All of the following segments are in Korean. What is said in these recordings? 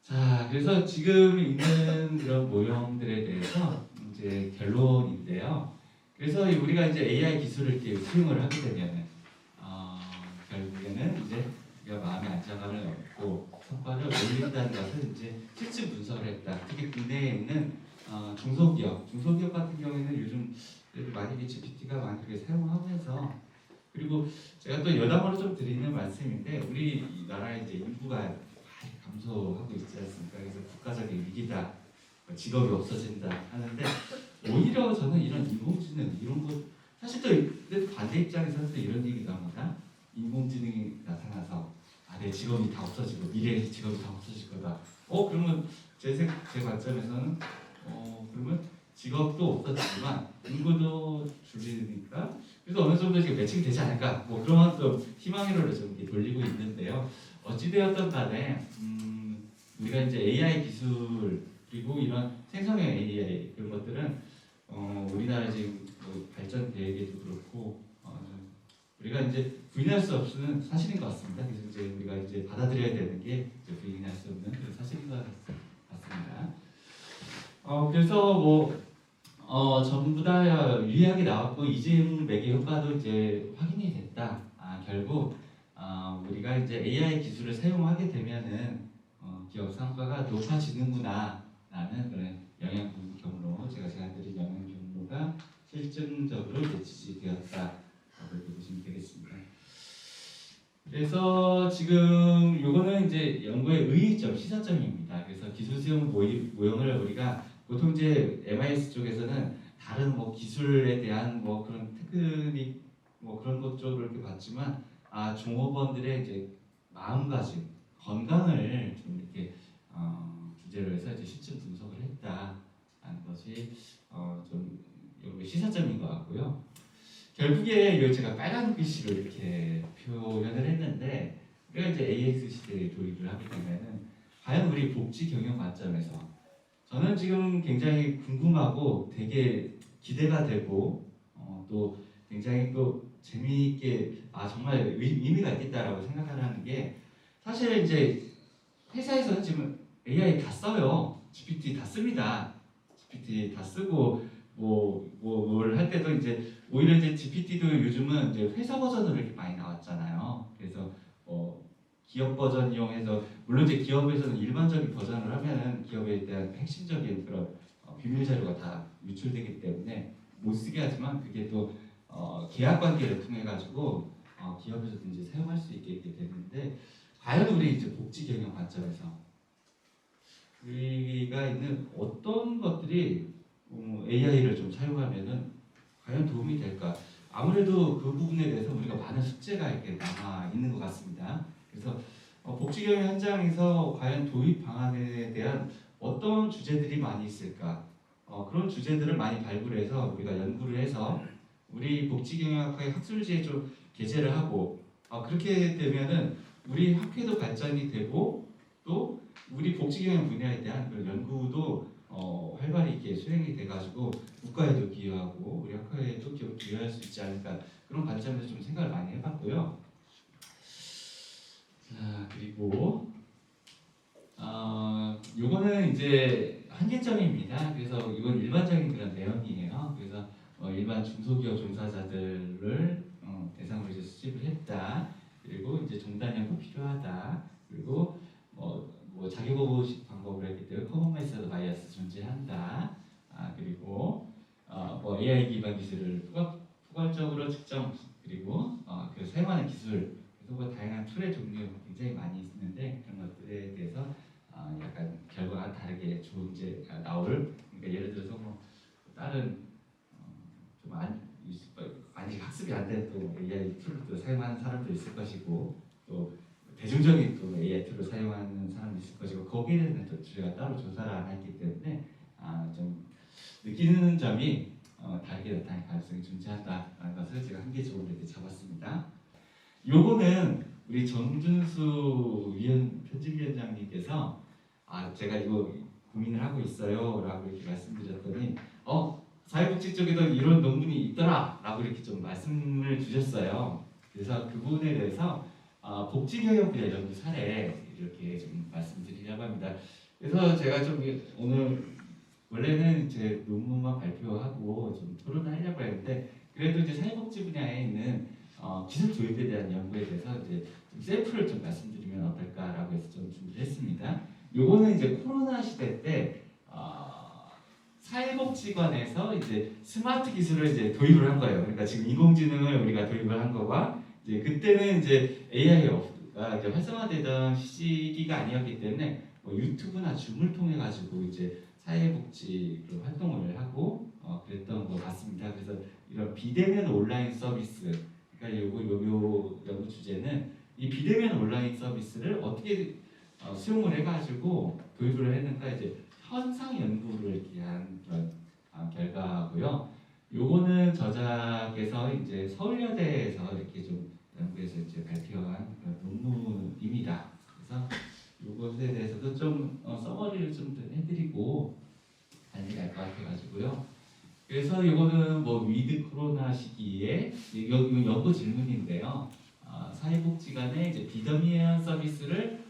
자, 그래서 지금 있는 그런 모형들에 대해서 이제 결론인데요. 그래서 우리가 이제 AI 기술을 이렇게 수용을 하게 되면 결국에는 이제 우리가 마음의 안정감을 얻고 성과를 올린다는 것을 이제 실증 분석을 했다. 특히 국내에 있는 중소기업 같은 경우에는 요즘 많이 GPT가 많이 그렇게 사용하면서 그리고 제가 또 여담으로 좀 드리는 말씀인데 우리 나라의 이제 인구가 많이 감소하고 있지 않습니까? 그래서 국가적인 위기다, 직업이 없어진다 하는데 오히려 저는 이런 인공지능 이런 거 사실 또 반대 입장에서는 또 이런 얘기도 합니다. 인공지능이 나타나서 내 직업이 다 없어지고 미래의 직업이 다 없어질 거다. 그러면 제 관점에서는 그러면 직업도 없어지지만 인구도 줄이니까 그래서 어느 정도 지금 매칭이 되지 않을까 뭐 그런 또 희망으로 좀 이렇게 돌리고 있는데요. 어찌되었든 간에 우리가 이제 AI 기술 그리고 이런 생성형 AI 그런 것들은 우리나라 지금 뭐 발전 계획에도 그렇고 우리가 이제 부인할 수 없는 사실인 것 같습니다. 그래서 이제 우리가 이제 받아들여야 되는 게 이제 부인할 수 없는 그런 사실인 것 같습니다. 그래서 뭐 전부 다 유의하게 나왔고 이중 매개 효과도 이제 확인이 됐다. 결국 우리가 이제 AI 기술을 사용하게 되면은 기업 성과가 높아지는구나라는 그런 영향 경로 제가 드린 영향 경로가 실증적으로 이제 지지되었다라고 보시면 되겠습니다. 그래서 지금 요거는 이제 연구의 의의점, 시사점입니다. 그래서 기술 수용 모형을 우리가 보통 이제 MIS 쪽에서는 다른 뭐 기술에 대한 뭐 그런 테크닉 뭐 그런 것 쪽으로 이렇게 봤지만 종업원들의 이제 마음가짐, 건강을 좀 이렇게 주제로 해서 이제 실증 분석을 했다라는 것이 좀 시사점인 것 같고요. 결국에 이 제가 빨간 글씨로 이렇게 표현을 했는데 우리가 이제 AX 시대에 도입을 하게 되면은 과연 우리 복지 경영 관점에서 저는 지금 굉장히 궁금하고 되게 기대가 되고 또 굉장히 또 재미있게 정말 의미가 있겠다라고 생각하는 게 사실 이제 회사에서는 지금 AI 다 써요. GPT 다 씁니다. GPT 다 쓰고 뭘 할 때도 이제 오히려 이제 GPT도 요즘은 이제 회사 버전으로 이렇게 많이 나왔잖아요. 그래서 기업 버전 이용해서 물론 이제 기업에서는 일반적인 버전을 하면은 기업에 대한 핵심적인 그런 비밀 자료가 다 유출되기 때문에 못 쓰게 하지만 그게 또 계약 관계를 통해 가지고 기업에서도 이제 사용할 수 있게 되는데 과연 우리 이제 복지 경영 관점에서 우리가 있는 어떤 것들이 AI를 좀 사용하면은 과연 도움이 될까? 아무래도 그 부분에 대해서 우리가 많은 숙제가 이렇게 남아 있는 것 같습니다. 그래서 복지경영 현장에서 과연 도입 방안에 대한 어떤 주제들이 많이 있을까? 그런 주제들을 많이 발굴해서 우리가 연구를 해서 우리 복지경영학과의 학술지에 좀 게재를 하고 그렇게 되면은 우리 학회도 발전이 되고 또 우리 복지경영 분야에 대한 그런 연구도 활발히 이렇게 수행이 돼가지고 국가에도 기여하고 우리 학과에도 기여할 수 있지 않을까 그런 관점에서 좀 생각을 많이 해봤고요. 자 그리고 요거는 이제 한계점입니다. 그래서 이건 일반적인 그런 내용이에요. 그래서 일반 중소기업 종사자들을 대상으로 이제 수집을 했다. 그리고 이제 종단연구 필요하다. 그리고 뭐 자기보고식 방법을 했기 때문에 커먼 메서드 바이어스 존재한다. 그리고 뭐 AI 기반 기술을 포괄적으로 측정 그리고 그 사용하는 기술 그리고 다양한 툴의 종류 굉장히 많이 있는데 그런 것들에 대해서 약간 결과가 다르게 존재가 나올 그러니까 예를 들어서 뭐 다른 좀 아직 학습이 안 된 또 AI 툴을 사용하는 사람도 있을 것이고 또 대중적인 또 AI 툴을 사용하는 사람도 있을 것이고 거기에 대해서는 또 저희가 따로 조사를 안 했기 때문에 좀 느끼는 점이 다르게 나타날 가능성이 존재한다라는 것을 제가 한계적으로 이렇게 잡았습니다. 요거는 우리 정준수 편집위원장님께서 제가 이거 고민을 하고 있어요 라고 이렇게 말씀드렸더니 사회복지 쪽에도 이런 논문이 있더라 라고 이렇게 좀 말씀을 주셨어요. 그래서 그 부분에 대해서 복지경영 분야 연구 사례 이렇게 좀 말씀드리려고 합니다. 그래서 제가 좀 오늘 원래는 제 논문만 발표하고 좀 토론하려고 했는데 그래도 이제 사회복지 분야에 있는 기술 도입에 대한 연구에 대해서 이제 좀 샘플을 좀 말씀드리면 어떨까라고 해서 좀 준비를 했습니다. 요거는 이제 코로나 시대 때 사회복지관에서 이제 스마트 기술을 이제 도입을 한 거예요. 그러니까 지금 인공지능을 우리가 도입을 한 거가 이제 그때는 이제 AI가 이제 활성화되던 시기가 아니었기 때문에 뭐 유튜브나 줌을 통해 가지고 이제 사회복지 활동을 하고 그랬던 것 같습니다. 그래서 이런 비대면 온라인 서비스, 그러니까 요 연구 주제는 이 비대면 온라인 서비스를 어떻게 수용을 해가지고 도입을 했는가 이제 현상 연구를 위한 그런 결과고요. 요거는 저자께서 이제 서울여대에서 이렇게 좀 연구해서 이제 발표한 그런 논문입니다. 그래서 요것에 대해서도 좀 서머리를 좀 해드리고 달려갈 것 같아가지고요. 그래서 요거는 뭐 위드 코로나 시기에 여기 연구 질문인데요. 사회복지관의 이제 비대면 서비스를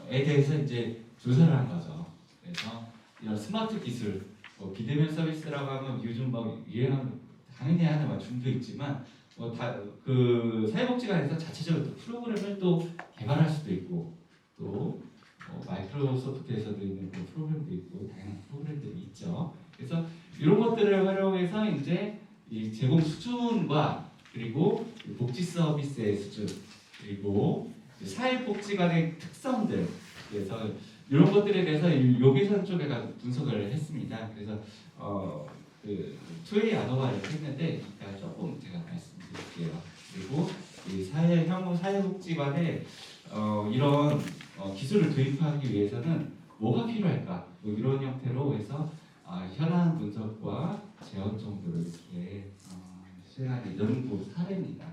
에 대해서 이제 조사를 한 거죠. 그래서 이런 스마트 기술, 뭐 비대면 서비스라고 하면 요즘 막 유행하는 당연히 하는 막 줌도 있지만 그 사회복지관에서 자체적으로 또 프로그램을 또 개발할 수도 있고 또 마이크로소프트에서도 있는 그 프로그램도 있고 다양한 프로그램들이 있죠. 그래서 이런 것들을 활용해서 이제 이 제공 수준과 그리고 복지 서비스의 수준 그리고 사회복지관의 특성들 그래서 이런 것들에 대해서 요기선 쪽에 분석을 했습니다. 그래서 그 투웨이 아노바를 했는데 이따 조금 제가 말씀드릴게요. 그리고 이 향후 사회복지관에 이런 기술을 도입하기 위해서는 뭐가 필요할까? 뭐 이런 형태로 해서 현안 분석과 재원 정도를 이렇게 시행한 연구 사례입니다.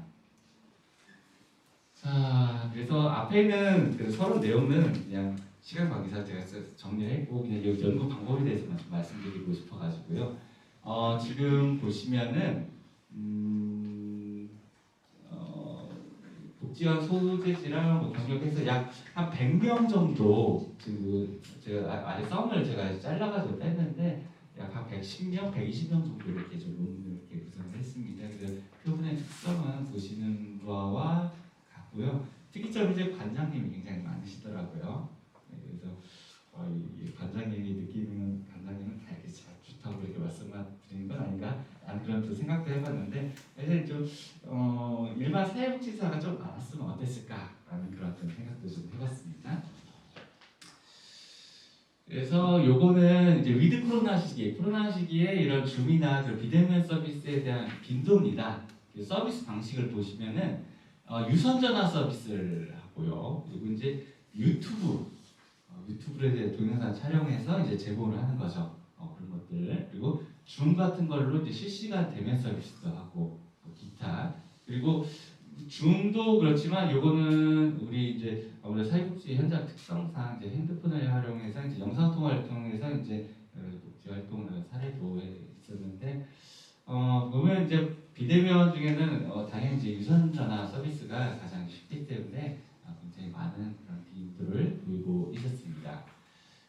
자, 그래서 앞에 있는 그 서론 내용은 그냥 시간 관계상 제가 정리했고 그냥 여기 연구 방법에 대해서만 좀 말씀드리고 싶어가지고요. 지금 보시면은 복지관 소재지랑 뭐 경력해서 약 한 100명 정도 제가 아래 썸을 제가 잘라가지고 뺐는데 약 한 110명, 120명 정도 이렇게 좀 논문을 이렇게 구성을 했습니다. 그래서 그분의 특성은 보시는 거와 같고요. 특이점이 이제 관장님이 굉장히 많으시더라고요. 네, 그래서 이 관장님이 느끼는 관장님은 다 이렇게 잘 좋다고 이렇게 말씀만 드리는 건 아닌가? 라는 그런 또 생각도 해봤는데 사실 좀 일반 사회복지사가 좀 많았으면 어땠을까라는 그런 좀 생각도 좀 해봤습니다. 그래서 요거는 이제 위드 코로나 시기에 이런 줌이나 그 비대면 서비스에 대한 빈도입니다. 그 서비스 방식을 보시면은 유선 전화 서비스를 하고요. 그리고 이제 유튜브에 대해 동영상 촬영해서 이제 제공을 하는 거죠. 그런 것들 그리고 줌 같은 걸로 이제 실시간 대면 서비스도 하고 기타 그리고 줌도 그렇지만 요거는 우리 이제 아무래도 사회복지 현장 특성상 이제 핸드폰을 활용해서 이제 영상 통화를 통해서 이제 복지 활동을 사례도 있었는데 보면 이제 비대면 중에는 당연히 이제 유선 전화 서비스가 가장 쉽기 때문에 굉장히 많은 그런 빈도를 보이고 있었습니다.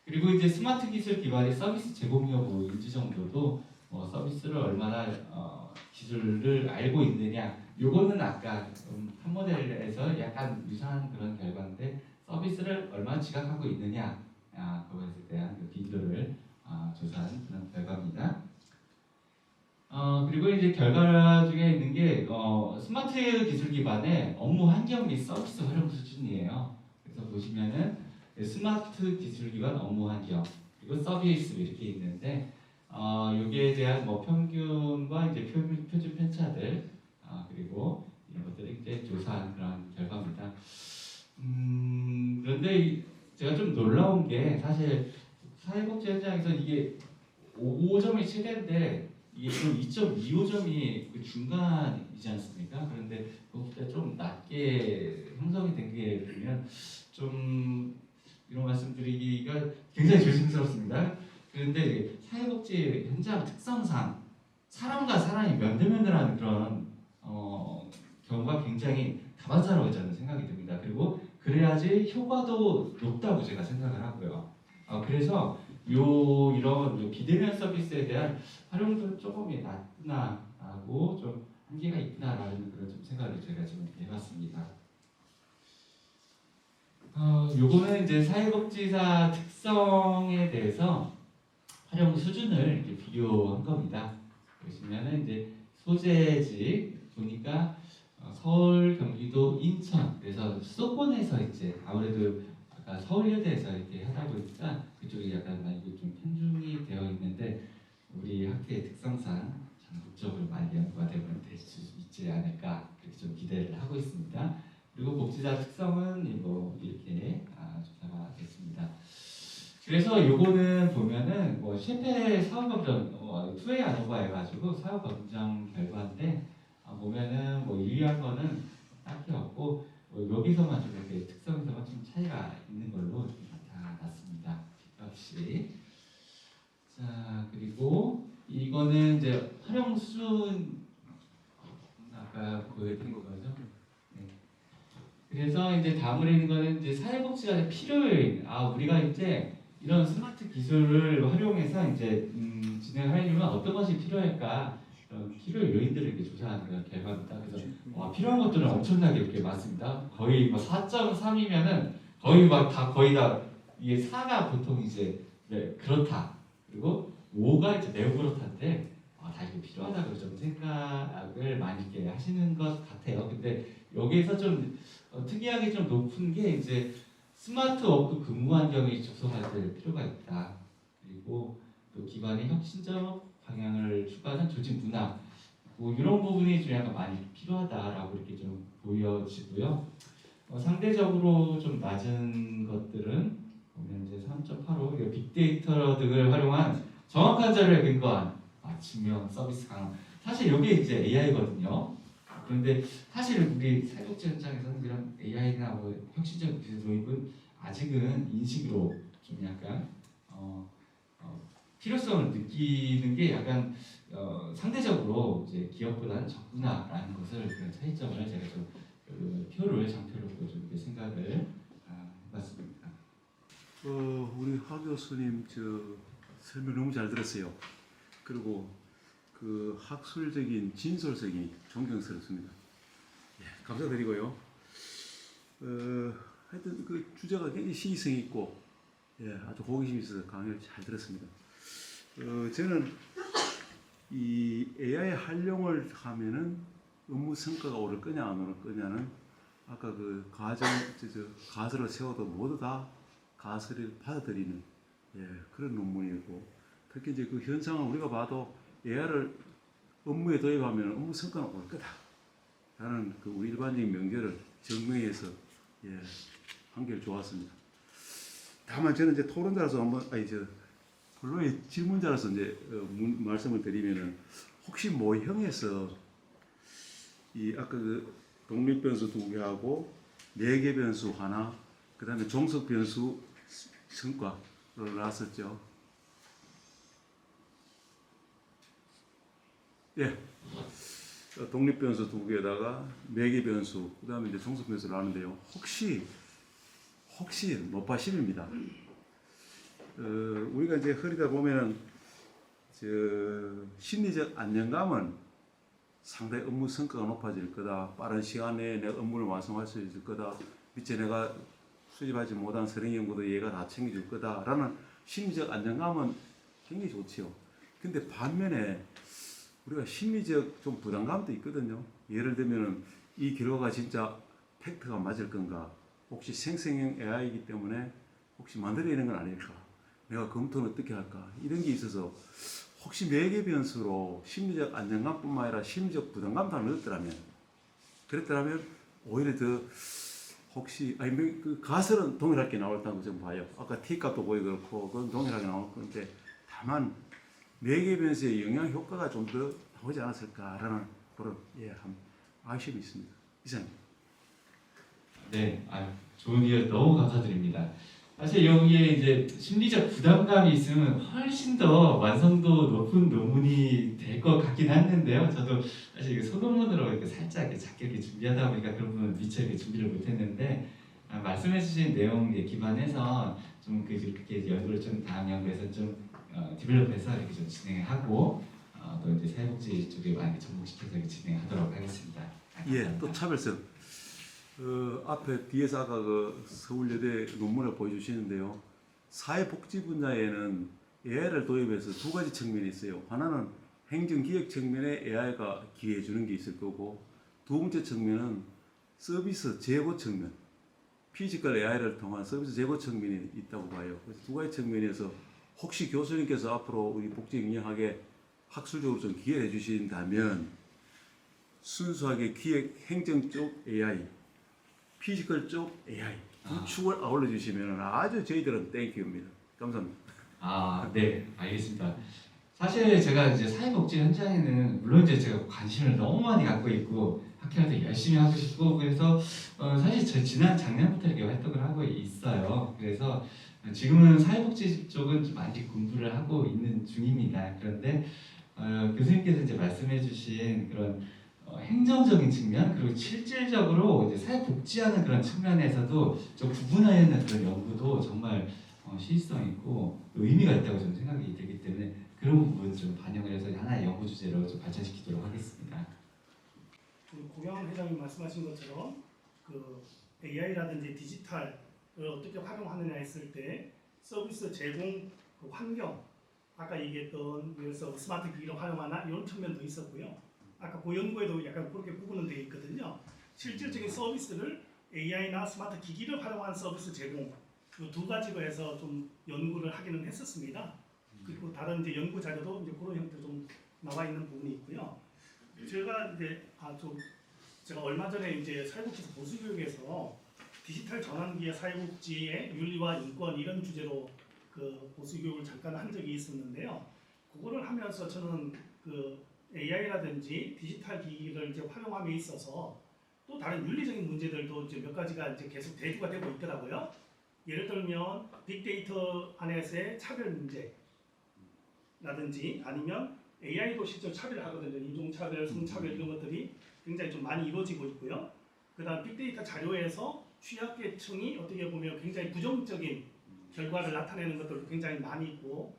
그리고 이제 스마트 기술 기반의 서비스 제공 여부 인지 정도도 서비스를 얼마나 기술을 알고 있느냐 요거는 아까 한 모델에서 약간 유사한 그런 결과인데 서비스를 얼마나 지각하고 있느냐 그것에 대한 그 빈도를 조사한 그런 결과입니다. 그리고 이제 결과 중에 있는 게 스마트 기술 기반의 업무 환경 및 서비스 활용 수준이에요. 그래서 보시면은 스마트 기술 기반 업무 환경 그리고 서비스 이렇게 있는데 여기에 대한 뭐 평균과 이제 표준 편차들 그리고 이런 것들을 이제 조사한 그런 결과입니다. 그런데 제가 좀 놀라운 게 사실 사회복지 현장에서 이게 5점이 최대인데 이게 좀 2.25점이 그 중간이지 않습니까? 그런데 그것보다 좀 낮게 형성이 된 게 보면 좀 이런 말씀드리기가 굉장히 조심스럽습니다. 그런데 사회복지 현장 특성상 사람과 사람이 면대면을 그런 경우가 굉장히 다반사라고 저는 생각이 듭니다. 그리고 그래야 그래야지 효과도 높다고 제가 생각을 하고요. 그래서 이런 비대면 서비스에 대한 활용도 조금 낮구나라고 좀 한계가 있구나라는 그런 좀 생각을 제가 지금 해봤습니다. 요거는 이제 사회복지사 특성에 대해서 활용 수준을 이렇게 비교한 겁니다. 보시면은 이제 소재지 보니까 서울, 경기도, 인천 그래서 수도권에서 이제 아무래도 아까 서울여대에서 이렇게 하다 보니까 그쪽이 약간 많이 좀 편중이 되어 있는데 우리 학교의 특성상 전국적으로 많이 연구가 되면 될 수 있지 않을까 그렇게 좀 기대를 하고 있습니다. 그리고 복지사 특성은 뭐 이렇게 조사가 됐습니다. 그래서 요거는 보면은 뭐 실패 사업 검정 투웨이 안오버 해가지고 사업 검정 결과인데 보면은 뭐 유의한 거는 딱히 없고 여기서만 좀 이렇게 특성에서만 좀 차이가 있는 걸로 좀 나타났습니다. 역시 자 그리고 이거는 이제 활용 수준 아까 보여드린 거죠. 네. 그래서 이제 다음으로 있는 거는 이제 사회복지가 필요요인 우리가 이제 이런 스마트 기술을 활용해서 이제 진행하려면 어떤 것이 필요할까 필요 요인들을 이렇게 조사하는 그런 결과입니다. 그래서 필요한 것들은 엄청나게 이렇게 많습니다. 거의 뭐 4.3이면은 거의 거의 다 이게 4가 보통 이제 네, 그렇다. 그리고 5가 이제 매우 그렇다인데 다 이게 필요하다고 좀 생각을 많이 이렇게 하시는 것 같아요. 근데 여기에서 좀 특이하게 좀 높은 게 이제 스마트 워크 근무 환경이 조성될 필요가 있다. 그리고 또 기관의 혁신적 방향을 추구하는 조직 문화 뭐 이런 부분이 좀 약간 많이 필요하다라고 이렇게 좀 보여지고요. 상대적으로 좀 낮은 것들은 보면 이제 3.85 빅데이터 등을 활용한 정확한 자료에 근거한 증명 서비스 강화. 사실 이게 이제 AI거든요. 그런데 사실 우리 사회복지 현장에서는 이런 AI나 뭐 혁신적 기술 도입은 아직은 인식으로 좀 약간 필요성을 느끼는 게 약간 상대적으로 이제 기업보다는 적구나라는 것을 그런 차이점을 제가 좀 장표로 좀 이렇게 생각을 해봤습니다. 우리 하 교수님 설명 너무 잘 들었어요. 그리고 그 학술적인 진솔성이 존경스럽습니다. 예, 감사드리고요. 하여튼 그 주제가 굉장히 시의성 있고 아주 호기심 있어서 강의를 잘 들었습니다. 저는 이 AI 활용을 하면은 업무 성과가 오를 거냐 안 오를 거냐는 아까 그 가설을 세워도 모두 다 가설을 받아들이는 그런 논문이었고 특히 이제 그 현상을 우리가 봐도 AI를 업무에 도입하면 업무 성과는 올 거다라는 그 우리 일반적인 명제를 증명해서 한결 좋았습니다. 다만 저는 이제 토론자로서 본론의 질문자로서 이제 말씀을 드리면은 혹시 모형에서 이 아까 그 독립 변수 2개하고 4개 변수 하나, 그 다음에 종속 변수 성과를 나왔었죠. 예. 독립 변수 2개에다가 4개 변수, 그 다음에 이제 종속 변수를 하는데요. 혹시 노파심입니다. 우리가 이제 흐리다 보면은 심리적 안정감은 상당히 업무 성과가 높아질 거다. 빠른 시간 내에 내 업무를 완성할 수 있을 거다. 밑에 내가 수집하지 못한 서령 연구도 얘가 다 챙겨줄 거다라는 심리적 안정감은 굉장히 좋지요. 근데 반면에 우리가 심리적 좀 부담감도 있거든요. 예를 들면은 이 결과가 진짜 팩트가 맞을 건가? 혹시 생성형 AI이기 때문에 혹시 만들어내는 건 아닐까? 내가 검토는 어떻게 할까? 이런 게 있어서 혹시 매개 변수로 심리적 안정감뿐만 아니라 심리적 부담감도 넣었더라면 그랬더라면 오히려 더 혹시 그 가설은 동일하게 나올다고 좀 봐요. 아까 T값도 거의 그렇고 그건 동일하게 나올 건데 다만 매개 변수의 영향 효과가 좀 더 나오지 않았을까라는 그런 아쉬움이 있습니다. 이상입니다. 네, 좋은 이해 너무 감사드립니다. 사실 여기에 이제 심리적 부담감이 있으면 훨씬 더 완성도 높은 논문이 될 것 같긴 했는데요. 저도 사실 이게 소논문으로 이렇게 살짝 작게 이렇게 준비하다 보니까 그런 부분 미처 이렇게 준비를 못했는데 말씀 말씀해주신 내용에 기반해서 좀 그렇게 연구를 좀 다음 연구에서 좀 디벨롭해서 이렇게 좀 진행하고 또 이제 사회복지 쪽에 많이 접목시켜서 이렇게 진행하도록 하겠습니다. 예, 또 차별성. 앞에 뒤에서 아까 그 서울여대 논문을 보여주시는데요. 사회복지 분야에는 AI를 도입해서 두 가지 측면이 있어요. 하나는 행정기획 측면에 AI가 기여해 주는 게 있을 거고, 두 번째 측면은 서비스 제고 측면, 피지컬 AI를 통한 서비스 제고 측면이 있다고 봐요. 그래서 두 가지 측면에서 혹시 교수님께서 앞으로 우리 복지영양학에 학술적으로 좀 기여해 주신다면 순수하게 기획 행정 쪽 AI, 피지컬 쪽 AI 두 축을 아울러 주시면 아주 저희들은 땡큐입니다. 감사합니다. 네, 알겠습니다. 사실 제가 이제 사회복지 현장에는 물론 이제 제가 관심을 너무 많이 갖고 있고 학회에서 열심히 하고 싶고 그래서 사실 저 지난 작년부터 이렇게 활동을 하고 있어요. 그래서 지금은 사회복지 쪽은 좀 많이 공부를 하고 있는 중입니다. 그런데 교수님께서 이제 말씀해주신 그런 행정적인 측면 그리고 실질적으로 이제 사회복지하는 그런 측면에서도 좀 구분하는 그런 연구도 정말 시의성 있고 의미가 있다고 저는 생각이 들기 때문에 그런 부분 좀 반영을 해서 하나의 연구 주제로 좀 발전시키도록 하겠습니다. 고경환 회장님 말씀하신 것처럼 그 AI라든지 디지털을 어떻게 활용하느냐 했을 때 서비스 제공 그 환경 아까 얘기했던 그래서 스마트 기기를 활용하나 이런 측면도 있었고요. 아까 그 연구에도 약간 그렇게 구분은 되어 있거든요. 실질적인 서비스를 AI나 스마트 기기를 활용한 서비스 제공 이 두 가지로 해서 좀 연구를 하기는 했었습니다. 그리고 다른 이제 연구 자료도 이제 그런 형태로 좀 나와 있는 부분이 있고요. 제가 이제 제가 얼마 전에 이제 사회복지사 보수교육에서 디지털 전환기의 사회복지의 윤리와 인권 이런 주제로 그 보수교육을 잠깐 한 적이 있었는데요. 그거를 하면서 저는 그 AI라든지 디지털 기기를 이제 활용함에 있어서 또 다른 윤리적인 문제들도 이제 몇 가지가 이제 계속 대두가 되고 있더라고요. 예를 들면 빅데이터 안에서의 차별 문제라든지 아니면 AI도 실제로 차별을 하거든요. 인종차별, 성차별 이런 것들이 굉장히 좀 많이 이루어지고 있고요. 그 다음 빅데이터 자료에서 취약계층이 어떻게 보면 굉장히 부정적인 결과를 나타내는 것들도 굉장히 많이 있고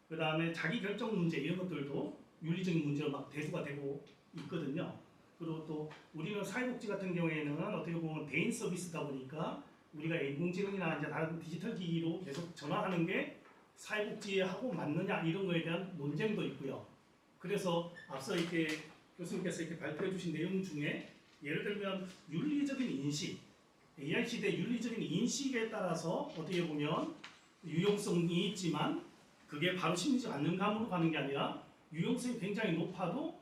그 다음에 자기결정 문제 이런 것들도 윤리적인 문제로 막 대두가 되고 있거든요. 그리고 또 우리는 사회복지 같은 경우에는 어떻게 보면 대인 서비스다 보니까 우리가 인공지능이나 이제 다른 디지털 기기로 계속 전환하는 게 사회복지하고 맞느냐 이런 거에 대한 논쟁도 있고요. 그래서 앞서 이렇게 교수님께서 이렇게 발표해 주신 내용 중에 예를 들면 윤리적인 인식, AI 시대 윤리적인 인식에 따라서 어떻게 보면 유용성이 있지만 그게 바로 심리적 안정감으로 가는 게 아니라 유용성이 굉장히 높아도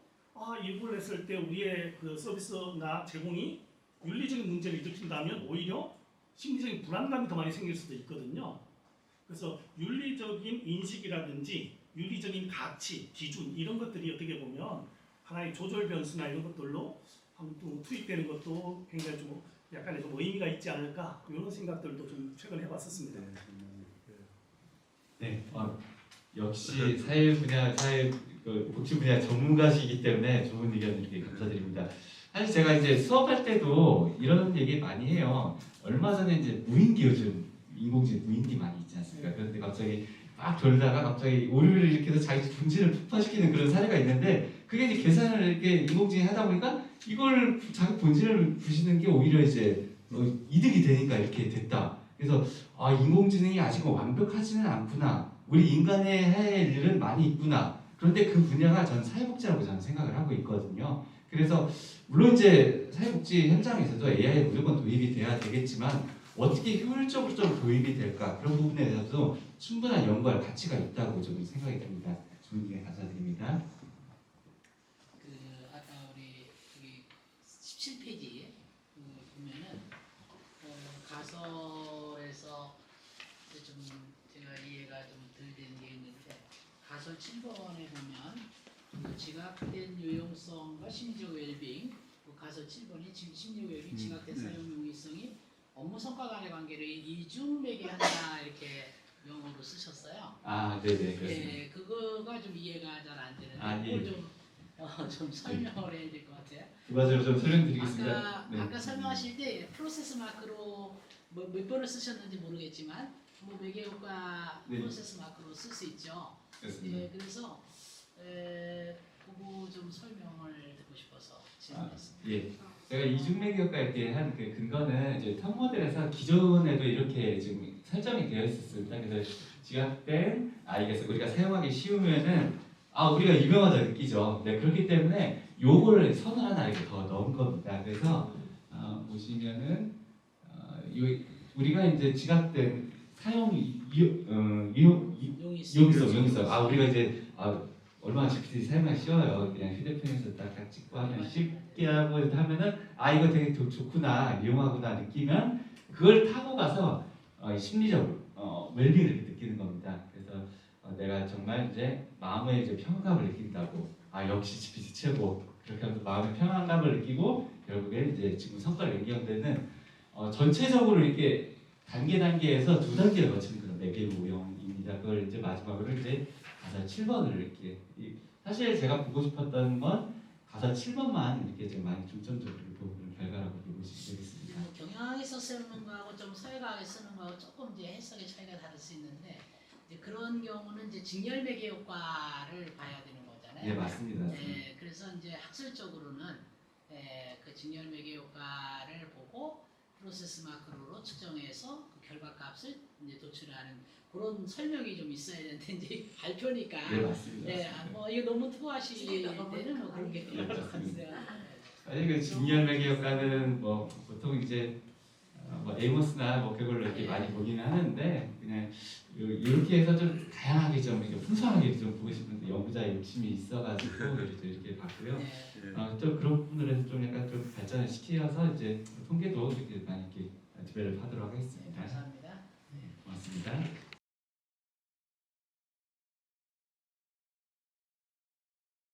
이걸 했을 때 우리의 그 서비스나 제공이 윤리적인 문제를 일으킨다면 오히려 심리적인 불안감이 더 많이 생길 수도 있거든요. 그래서 윤리적인 인식이라든지 윤리적인 가치, 기준 이런 것들이 어떻게 보면 하나의 조절 변수나 이런 것들로 또 투입되는 것도 굉장히 좀 약간의 좀 의미가 있지 않을까 이런 생각들도 좀 최근 해봤었습니다. 네, 역시 사회 복지 분야 전문가시기 때문에 좋은 의견 이렇게 감사드립니다. 사실 제가 이제 수업할 때도 이런 얘기 많이 해요. 얼마 전에 이제 무인기 요즘 인공지능 무인기 많이 있지 않습니까? 그런데 갑자기 막 돌다가 갑자기 오류를 일으켜서 자기 본질을 폭파시키는 그런 사례가 있는데 그게 이제 계산을 이렇게 인공지능이 하다 보니까 이걸 자기 본질을 부시는 게 오히려 이제 이득이 되니까 이렇게 됐다. 그래서 인공지능이 아직 완벽하지는 않구나. 우리 인간의 할 일은 많이 있구나. 그런데 그 분야가 전 사회복지라고 저는 생각을 하고 있거든요. 그래서 물론 이제 사회복지 현장에서도 AI 무조건 도입이 돼야 되겠지만 어떻게 효율적으로 좀 도입이 될까 그런 부분에 대해서도 충분한 연구할 가치가 있다고 좀 생각이 듭니다. 좋은 의견 감사드립니다. 아까 우리 17페이지 보면은 가설에서 이제 좀 제가 이해가 좀 덜 되는 게 있는데 가설 7번에 보면 지각된 유용성과 심리적 웰빙 가설 7번이 심리적 웰빙 지각된 사용 용이성이 업무 성과 간의 관계를 이중매개한다 이렇게 용어로 쓰셨어요. 네네 그렇습니다. 예, 그거가 좀 이해가 잘 안 되는데 예. 좀 설명을 해야 될 것 같아요. 두 가지로 좀 설명드리겠습니다. 아까 설명하실 때 프로세스 마크로 몇 번을 쓰셨는지 모르겠지만 뭐 매개효과 네. 프로세스 마크로 쓸 수 있죠. 그렇습니다. 예, 그래서 그거 좀 설명을 듣고 싶어서 질문했습니다. 예. 제가 이중매개효과 이렇게 한 그 근거는 이제 탑 모델에서 기존에도 이렇게 지금 설정이 되어 있었습니다. 그래서 지각된 이게 우리가 사용하기 쉬우면은 우리가 유명하다 느끼죠. 네, 그렇기 때문에 요거를 선을 하나 이렇게 더 넣은 겁니다. 그래서 보시면은 우리가 이제 지각된 사용 용이성. 우리가 이제 얼마나 GPT 사용하기 쉬워요. 그냥 휴대폰에서 딱 찍고 하면 쉽게 하고 하면은 이거 되게 좋구나, 유용하구나 느끼면 그걸 타고 가서 심리적으로 웰빙을 이렇게 느끼는 겁니다. 그래서 내가 정말 이제 마음의 이제 평안감을 느낀다고 역시 GPT 최고 그렇게 하면서 마음의 평안감을 느끼고 결국에 이제 지금 성과를 연결되는 전체적으로 이렇게 단계에서 두 단계를 거치는 그런 매개 모형입니다. 그걸 이제 마지막으로 이제 가사 7번을 이렇게 사실 제가 보고 싶었던 건 가사 7번만 이렇게 좀 많이 중점적으로 보는 결과라고 보시면 되겠습니다. 경영학에서 쓰는 거하고 좀 사회과학에 쓰는 거하고 조금 이제 해석의 차이가 다를 수 있는데 이제 그런 경우는 이제 직렬 매개 효과를 봐야 되는 거잖아요. 네, 맞습니다. 네, 그래서 이제 학술적으로는 그 직렬 매개 효과를 보고 프로세스 마크로로 측정해서 그 결과값을 이제 도출하는 그런 설명이 좀 있어야 되는데 이제 발표니까 네, 맞습니다. 네, 이거 너무 투하시 때는 뭐 그런 게 네, 맞습니다. 없어요. 아니 그 직렬 매개 효과는 뭐 보통 이제 뭐 에이모스나 뭐 그걸로 이렇게 많이 보기는 하는데 그냥 이렇게 해서 좀 다양하게 좀 이렇게 풍성하게 좀 보고 싶은데 연구자의 욕심이 있어가지고 이렇게 봤고요. 네. 좀 그런 부분에서 좀 약간 좀 발전을 시켜서 이제 통계도 이렇게 많이 이렇게 디벨롭 하도록 하겠습니다. 감사합니다.